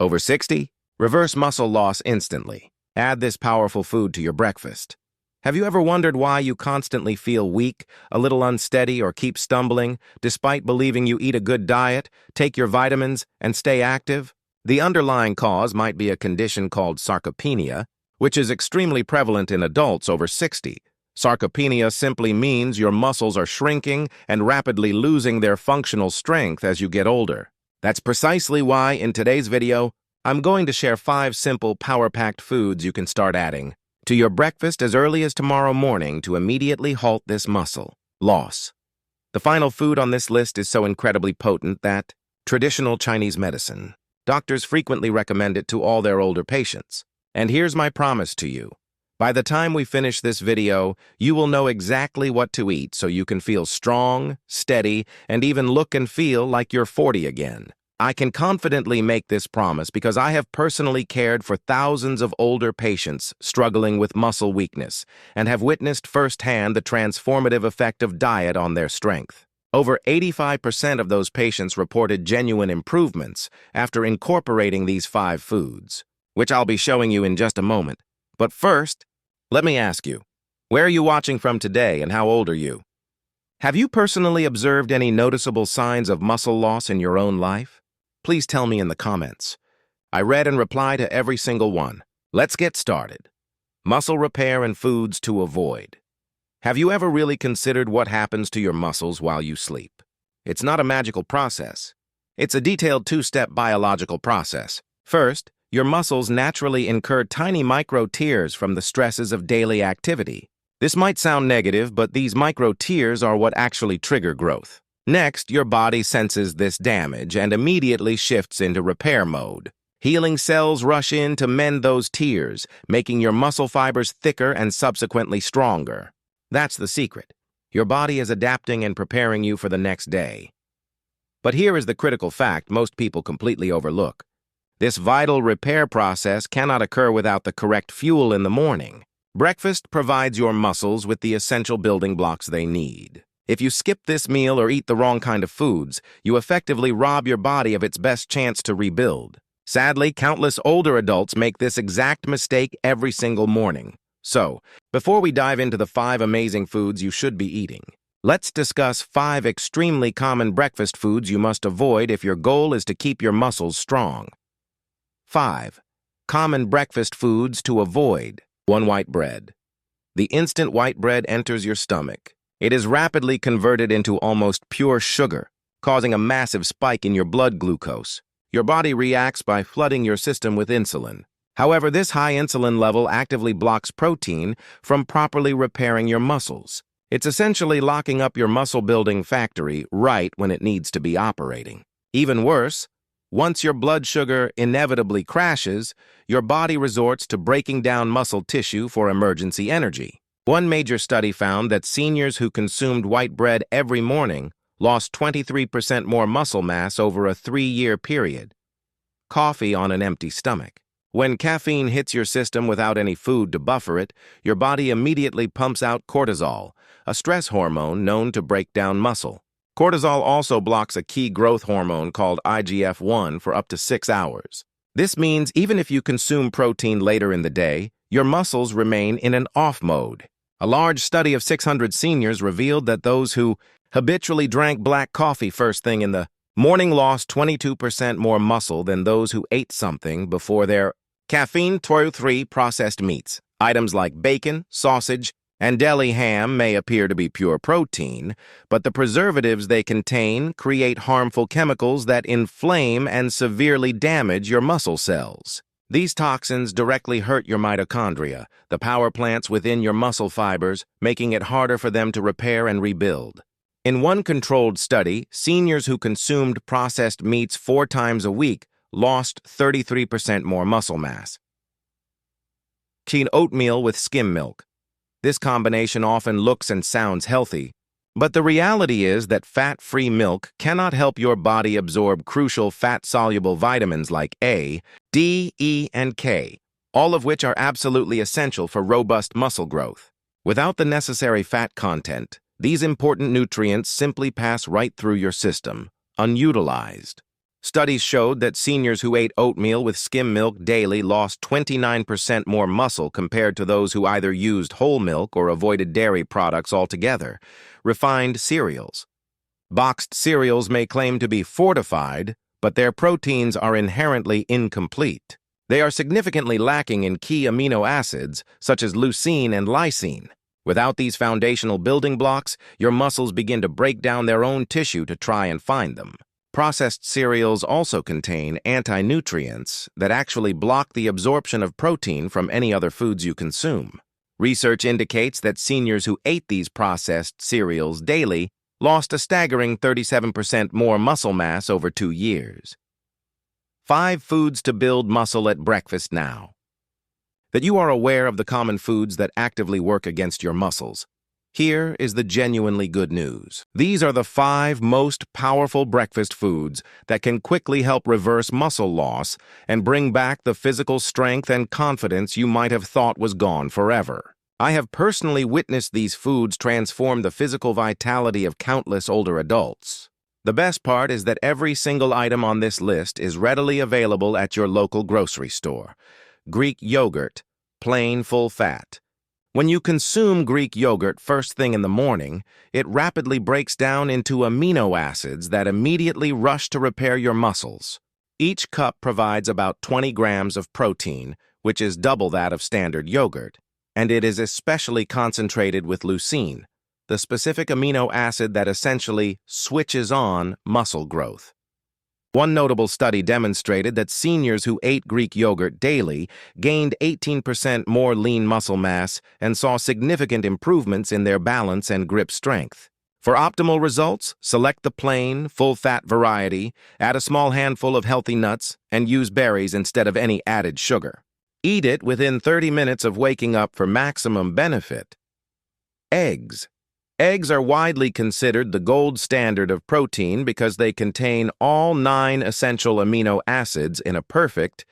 Over 60? Reverse muscle loss instantly. Add this powerful food to your breakfast. Have you ever wondered why you constantly feel weak, a little unsteady, or keep stumbling, despite believing you eat a good diet, take your vitamins, and stay active? The underlying cause might be a condition called sarcopenia, which is extremely prevalent in adults over 60. Sarcopenia simply means your muscles are shrinking and rapidly losing their functional strength as you get older. That's precisely why, in today's video, I'm going to share 5 simple, power-packed foods you can start adding to your breakfast as early as tomorrow morning to immediately halt this muscle loss. The final food on this list is so incredibly potent that traditional Chinese medicine. Doctors frequently recommend it to all their older patients. And here's my promise to you. By the time we finish this video, you will know exactly what to eat so you can feel strong, steady, and even look and feel like you're 40 again. I can confidently make this promise because I have personally cared for thousands of older patients struggling with muscle weakness and have witnessed firsthand the transformative effect of diet on their strength. Over 85% of those patients reported genuine improvements after incorporating these 5 foods, which I'll be showing you in just a moment. But first, let me ask you, where are you watching from today and how old are you? Have you personally observed any noticeable signs of muscle loss in your own life? Please tell me in the comments. I read and reply to every single one. Let's get started. Muscle repair and foods to avoid. Have you ever really considered what happens to your muscles while you sleep? It's not a magical process. It's a detailed 2-step biological process. First, your muscles naturally incur tiny micro-tears from the stresses of daily activity. This might sound negative, but these micro-tears are what actually trigger growth. Next, your body senses this damage and immediately shifts into repair mode. Healing cells rush in to mend those tears, making your muscle fibers thicker and subsequently stronger. That's the secret. Your body is adapting and preparing you for the next day. But here is the critical fact most people completely overlook. This vital repair process cannot occur without the correct fuel in the morning. Breakfast provides your muscles with the essential building blocks they need. If you skip this meal or eat the wrong kind of foods, you effectively rob your body of its best chance to rebuild. Sadly, countless older adults make this exact mistake every single morning. So, before we dive into the 5 amazing foods you should be eating, let's discuss 5 extremely common breakfast foods you must avoid if your goal is to keep your muscles strong. 5. Common breakfast foods to avoid. 1. White bread. The instant white bread enters your stomach. It is rapidly converted into almost pure sugar, causing a massive spike in your blood glucose. Your body reacts by flooding your system with insulin. However, this high insulin level actively blocks protein from properly repairing your muscles. It's essentially locking up your muscle-building factory right when it needs to be operating. Even worse, once your blood sugar inevitably crashes, your body resorts to breaking down muscle tissue for emergency energy. One major study found that seniors who consumed white bread every morning lost 23% more muscle mass over a 3-year period. Coffee on an empty stomach. When caffeine hits your system without any food to buffer it, your body immediately pumps out cortisol, a stress hormone known to break down muscle. Cortisol also blocks a key growth hormone called IGF-1 for up to 6 hours. This means even if you consume protein later in the day, your muscles remain in an off mode. A large study of 600 seniors revealed that those who habitually drank black coffee first thing in the morning lost 22% more muscle than those who ate something before their caffeine-free processed meats. Items like bacon, sausage, and deli ham may appear to be pure protein, but the preservatives they contain create harmful chemicals that inflame and severely damage your muscle cells. These toxins directly hurt your mitochondria, the power plants within your muscle fibers, making it harder for them to repair and rebuild. In one controlled study, seniors who consumed processed meats 4 times a week lost 33% more muscle mass. Eat oatmeal with skim milk. This combination often looks and sounds healthy, but the reality is that fat-free milk cannot help your body absorb crucial fat-soluble vitamins like A, D, E, and K, all of which are absolutely essential for robust muscle growth. Without the necessary fat content, these important nutrients simply pass right through your system, unutilized. Studies showed that seniors who ate oatmeal with skim milk daily lost 29% more muscle compared to those who either used whole milk or avoided dairy products altogether. Refined cereals. Boxed cereals may claim to be fortified, but their proteins are inherently incomplete. They are significantly lacking in key amino acids, such as leucine and lysine. Without these foundational building blocks, your muscles begin to break down their own tissue to try and find them. Processed cereals also contain anti-nutrients that actually block the absorption of protein from any other foods you consume. Research indicates that seniors who ate these processed cereals daily lost a staggering 37% more muscle mass over 2 years. 5 foods to build muscle at breakfast now. That you are aware of the common foods that actively work against your muscles. Here is the genuinely good news. These are the 5 most powerful breakfast foods that can quickly help reverse muscle loss and bring back the physical strength and confidence you might have thought was gone forever. I have personally witnessed these foods transform the physical vitality of countless older adults. The best part is that every single item on this list is readily available at your local grocery store. Greek yogurt, plain full fat. When you consume Greek yogurt first thing in the morning, it rapidly breaks down into amino acids that immediately rush to repair your muscles. Each cup provides about 20 grams of protein, which is double that of standard yogurt, and it is especially concentrated with leucine, the specific amino acid that essentially switches on muscle growth. One notable study demonstrated that seniors who ate Greek yogurt daily gained 18% more lean muscle mass and saw significant improvements in their balance and grip strength. For optimal results, select the plain, full-fat variety, add a small handful of healthy nuts, and use berries instead of any added sugar. Eat it within 30 minutes of waking up for maximum benefit. Eggs. Eggs are widely considered the gold standard of protein because they contain all 9 essential amino acids in a perfect,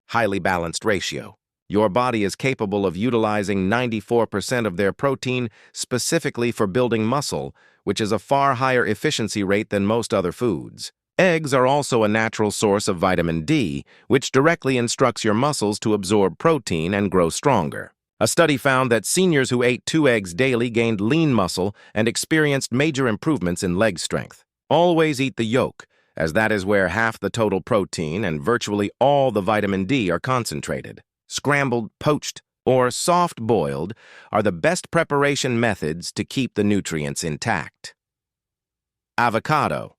highly balanced ratio. Your body is capable of utilizing 94% of their protein specifically for building muscle, which is a far higher efficiency rate than most other foods. Eggs are also a natural source of vitamin D, which directly instructs your muscles to absorb protein and grow stronger. A study found that seniors who ate 2 eggs daily gained lean muscle and experienced major improvements in leg strength. Always eat the yolk, as that is where half the total protein and virtually all the vitamin D are concentrated. Scrambled, poached, or soft-boiled are the best preparation methods to keep the nutrients intact. Avocado.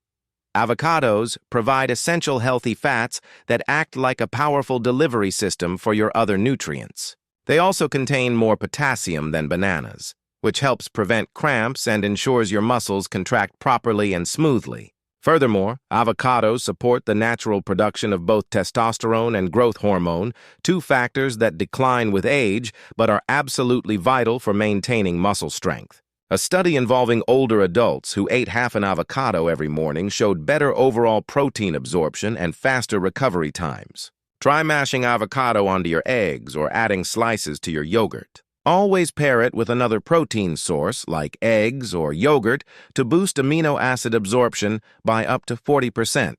Avocados provide essential healthy fats that act like a powerful delivery system for your other nutrients. They also contain more potassium than bananas, which helps prevent cramps and ensures your muscles contract properly and smoothly. Furthermore, avocados support the natural production of both testosterone and growth hormone, 2 factors that decline with age but are absolutely vital for maintaining muscle strength. A study involving older adults who ate half an avocado every morning showed better overall protein absorption and faster recovery times. Try mashing avocado onto your eggs or adding slices to your yogurt. Always pair it with another protein source, like eggs or yogurt, to boost amino acid absorption by up to 40%.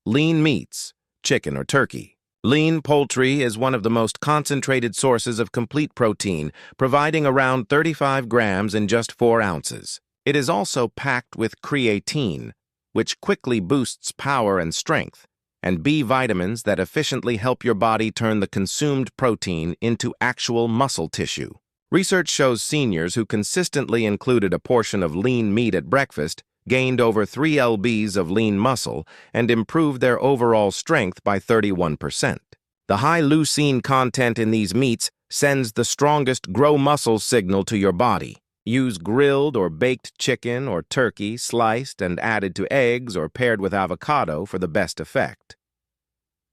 Lean meats, chicken or turkey. Lean poultry is one of the most concentrated sources of complete protein, providing around 35 grams in just 4 ounces. It is also packed with creatine, which quickly boosts power and strength, and B vitamins that efficiently help your body turn the consumed protein into actual muscle tissue. Research shows seniors who consistently included a portion of lean meat at breakfast gained over 3 lbs of lean muscle and improved their overall strength by 31%. The high leucine content in these meats sends the strongest grow muscle signal to your body. Use grilled or baked chicken or turkey sliced and added to eggs or paired with avocado for the best effect.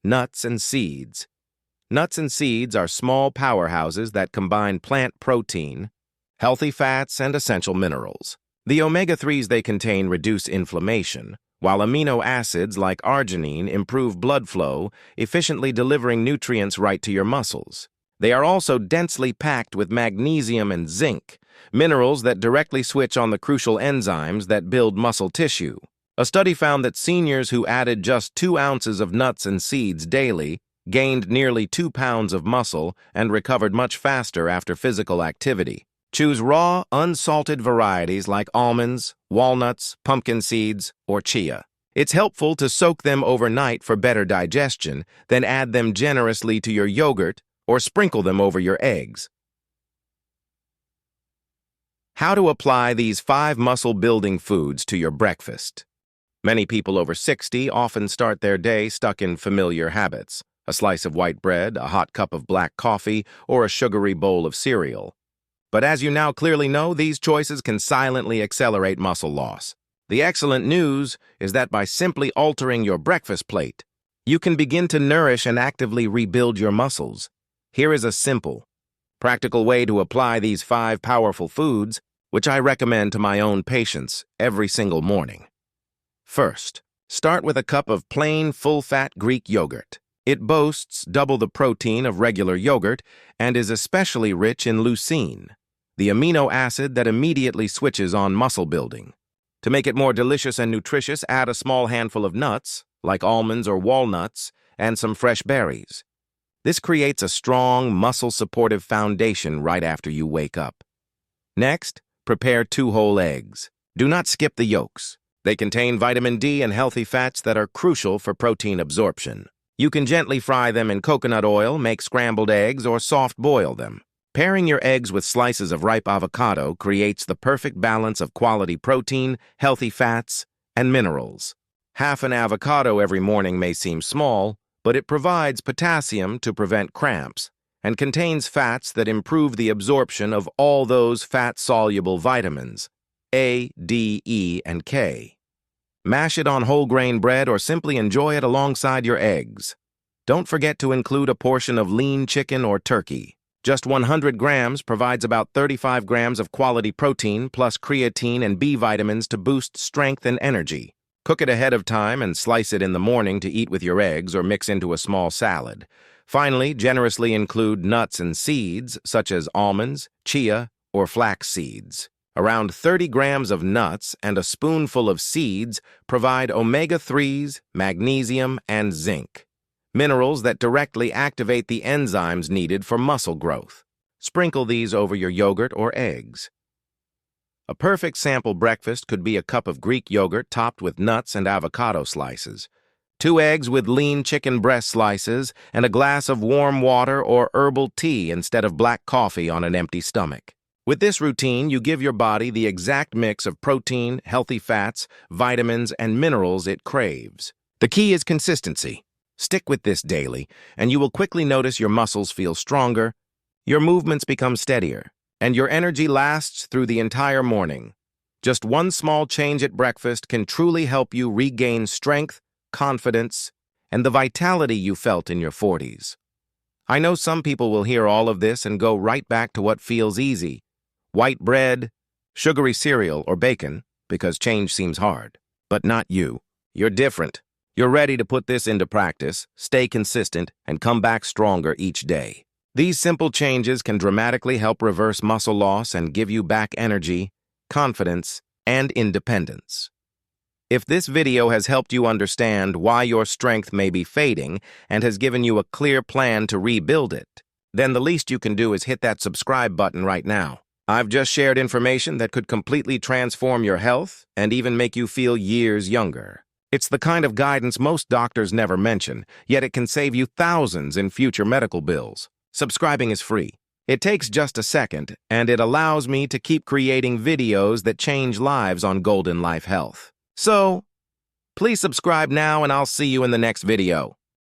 Nuts and seeds. Nuts and seeds are small powerhouses that combine plant protein, healthy fats, and essential minerals. The omega-3s they contain reduce inflammation, while amino acids like arginine improve blood flow, efficiently delivering nutrients right to your muscles. They are also densely packed with magnesium and zinc, minerals that directly switch on the crucial enzymes that build muscle tissue. A study found that seniors who added just 2 ounces of nuts and seeds daily gained nearly 2 pounds of muscle and recovered much faster after physical activity. Choose raw, unsalted varieties like almonds, walnuts, pumpkin seeds, or chia. It's helpful to soak them overnight for better digestion, then add them generously to your yogurt or sprinkle them over your eggs. How to apply these 5 muscle-building foods to your breakfast. Many people over 60 often start their day stuck in familiar habits: a slice of white bread, a hot cup of black coffee, or a sugary bowl of cereal. But as you now clearly know, these choices can silently accelerate muscle loss. The excellent news is that by simply altering your breakfast plate, you can begin to nourish and actively rebuild your muscles. Here is a simple, practical way to apply these 5 powerful foods, which I recommend to my own patients every single morning. First, start with a cup of plain, full-fat Greek yogurt. It boasts double the protein of regular yogurt and is especially rich in leucine, the amino acid that immediately switches on muscle building. To make it more delicious and nutritious, add a small handful of nuts, like almonds or walnuts, and some fresh berries. This creates a strong, muscle-supportive foundation right after you wake up. Next, prepare 2 whole eggs. Do not skip the yolks. They contain vitamin D and healthy fats that are crucial for protein absorption. You can gently fry them in coconut oil, make scrambled eggs, or soft boil them. Pairing your eggs with slices of ripe avocado creates the perfect balance of quality protein, healthy fats, and minerals. Half an avocado every morning may seem small, but it provides potassium to prevent cramps and contains fats that improve the absorption of all those fat-soluble vitamins, A, D, E, and K. Mash it on whole grain bread or simply enjoy it alongside your eggs. Don't forget to include a portion of lean chicken or turkey. Just 100 grams provides about 35 grams of quality protein plus creatine and B vitamins to boost strength and energy. Cook it ahead of time and slice it in the morning to eat with your eggs or mix into a small salad. Finally, generously include nuts and seeds such as almonds, chia, or flax seeds. Around 30 grams of nuts and a spoonful of seeds provide omega-3s, magnesium, and zinc, minerals that directly activate the enzymes needed for muscle growth. Sprinkle these over your yogurt or eggs. A perfect sample breakfast could be a cup of Greek yogurt topped with nuts and avocado slices, 2 eggs with lean chicken breast slices, and a glass of warm water or herbal tea instead of black coffee on an empty stomach. With this routine, you give your body the exact mix of protein, healthy fats, vitamins, and minerals it craves. The key is consistency. Stick with this daily, and you will quickly notice your muscles feel stronger, your movements become steadier, and your energy lasts through the entire morning. Just one small change at breakfast can truly help you regain strength, confidence, and the vitality you felt in your 40s. I know some people will hear all of this and go right back to what feels easy: white bread, sugary cereal, or bacon, because change seems hard. But not you. You're different. You're ready to put this into practice, stay consistent, and come back stronger each day. These simple changes can dramatically help reverse muscle loss and give you back energy, confidence, and independence. If this video has helped you understand why your strength may be fading and has given you a clear plan to rebuild it, then the least you can do is hit that subscribe button right now. I've just shared information that could completely transform your health and even make you feel years younger. It's the kind of guidance most doctors never mention, yet it can save you thousands in future medical bills. Subscribing is free. It takes just a second, and it allows me to keep creating videos that change lives on Golden Life Health. So, please subscribe now, and I'll see you in the next video.